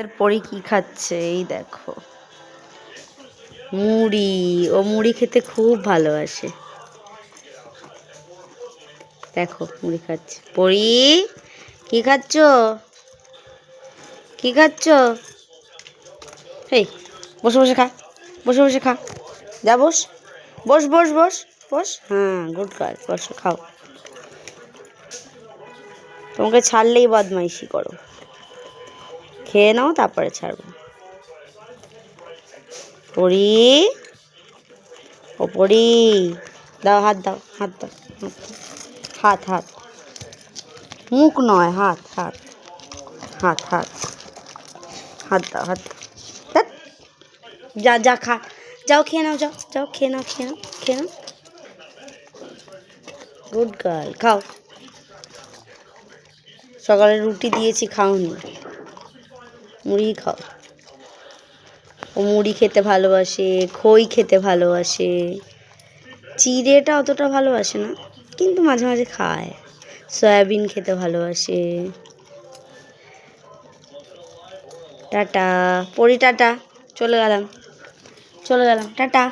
আমাদের পরি কি খাচ্ছে এই দেখো, মুড়ি। ও মুড়ি খেতে খুব ভালোবাসে। দেখো মুড়ি খাচ্ছে। পরি কি খাচ্ছ? কি খাচ্ছ? এই বসে বসে খা, বসে বসে খা। যা বস, বস বস বস বস। হ্যাঁ, গুড গার্ল, বসো খাও। তোমাকে ছাড়লেই বদমাইশি করো। খেয়ে নাও তারপরে ছাড়বো। পরি, ও পরি, দাও হাত, দাও হাত, দাও হাত, হাত, মুখ নয়, হাত হাত হাত হাত হাত দাও, হাত দাও। যা যা খা, যাও খেয়ে নাও, যাও যাও খেয়ে নাও, খেয়ে নাও, খেয়ে নাও। গুড গার্ল, খাও। সকালে রুটি দিয়েছি, খাওনি, মুড়ি খাও। ও মুড়ি খেতে ভালোবাসে, খই খেতে ভালোবাসে, চিড়েটা অতটা ভালোবাসে না, কিন্তু মাঝে মাঝে খায়। সয়াবিন খেতে ভালোবাসে। টাটা পরি, টাটা, চলে গেলাম, চলে গেলাম, টাটা।